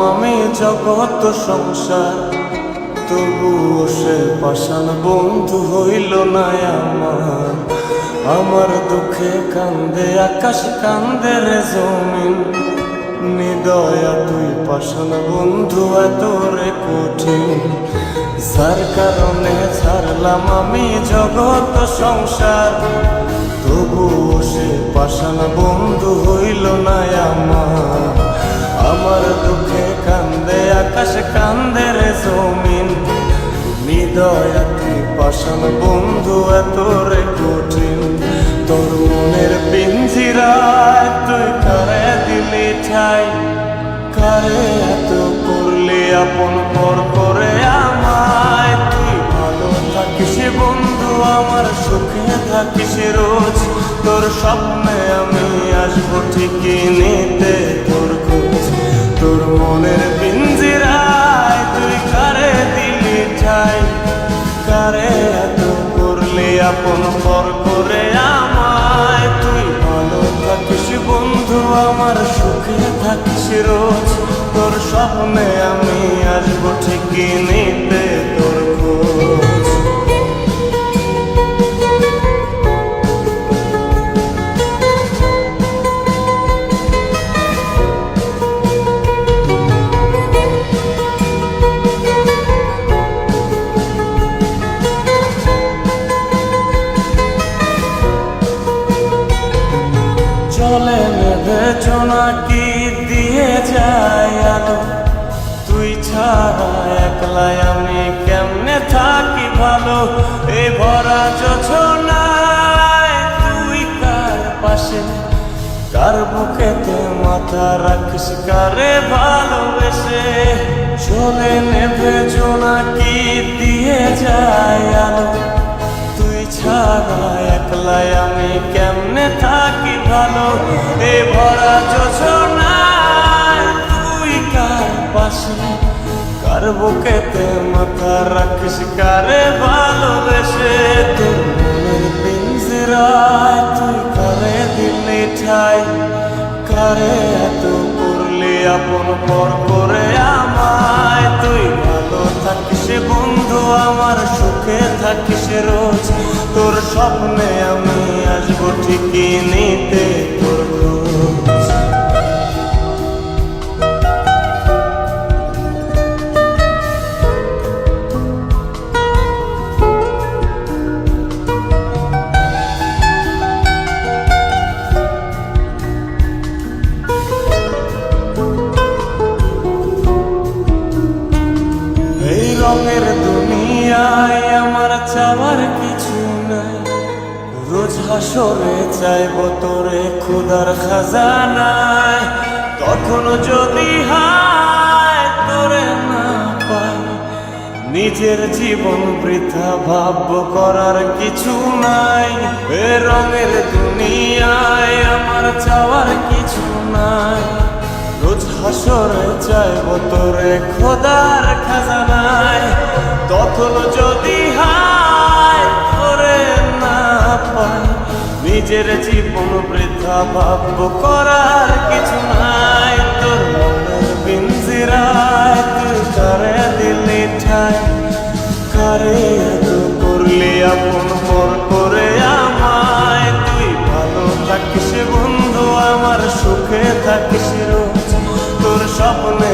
আমি জগৎ সংসার, তবুও সে পাষাণ বন্ধু হইল না আমার। আমার দুঃখে কান্দে আকাশ, কান্দে রে জমিন, নিদয়া তুই পাষাণ বন্ধু এত রে কঠিন। যার কারণে ছাড়লাম আমি জগৎ সংসার, তবুও সে পাষাণ বন্ধু হইল না আমার। আমার দুঃখে কান্দে আকাশ, কান্দে রে জমিন, নিদয়া তুই পাষাণ বন্ধু এত রে কঠিন। তোর মনের পিঞ্জিরায় তুই কারে দিলি ঠাই, কারে এত করলি আপন পর করে আমায়। তুই ভালো থাকিস বন্ধু আমার, সুখে থাকিস রোজ, তোর স্বপ্নে আমি আসবো ঠিকই নিতে তোর খোঁজ। তোর মনের পিঞ্জিরায় তুই কারে দিলি ঠাই, কারে এত করলি আপন পর করে আমায়। তুই ভালো থাকিস বন্ধু আমার, সুখে থাকিস রোজ, তোর স্বপ্নে আমি আসবো ঠিকই নিতে তোর খোঁজ। চলে নেবে জোনাকি দিয়ে যায় আলো, তুই ছাড়া একলাই আমি কেমনে থাকি ভালো। এ ভরা যোছনায় তুই কার পাশে, কার বুকেতে মাথা রাখিস, কারে ভালোবেসে। চলে নেবে জোনাকি দিয়ে যায় আলো, তুই ছাড়া একলাই আমি কেমনে থাকি ভালো। এ ভরা যোছনায় তুই কার পাশে, কার বুকেতে মাথা রাখিস, কারে ভালোবেসে। তোর মনের পিঞ্জিরায় তুই কারে দিলি ঠাই, কারে এত করলি আপন পর করে আমায়। তুই ভালো থাকিস বন্ধু আমার, সুখে থাকিস রোজ, তোর স্বপ্নে আমি আসবো ঠিকই নিতে তোর খোঁজ। এই রঙের দুনিয়ায় আমার চাওয়ার কিছু নাই, রোজ হাসরে চাইব তোরে ক্ষুধার খাজানায়। তখন যদি হায় তোরে না পাই, নিজের জীবন বৃথা ভাবব করার কিছু নাই। এ রঙের দুনিয়ায় আমার চাওয়ার কিছু নাই, রোজ হাসরে চাইব তোরে খোদার খাজানায়। তখন যদি হায় তোরে না পাই, নিজের জীবন বৃথা ভাবব করার কিছু নাই। তোর মনের পিঞ্জিরায় তুই কারে দিলি ঠাই, কারে এত করলি আপন পর করে আমায়। তুই ভালো থাকিস বন্ধু আমার, সুখে থাকিস রোজ, তোর স্বপ্নে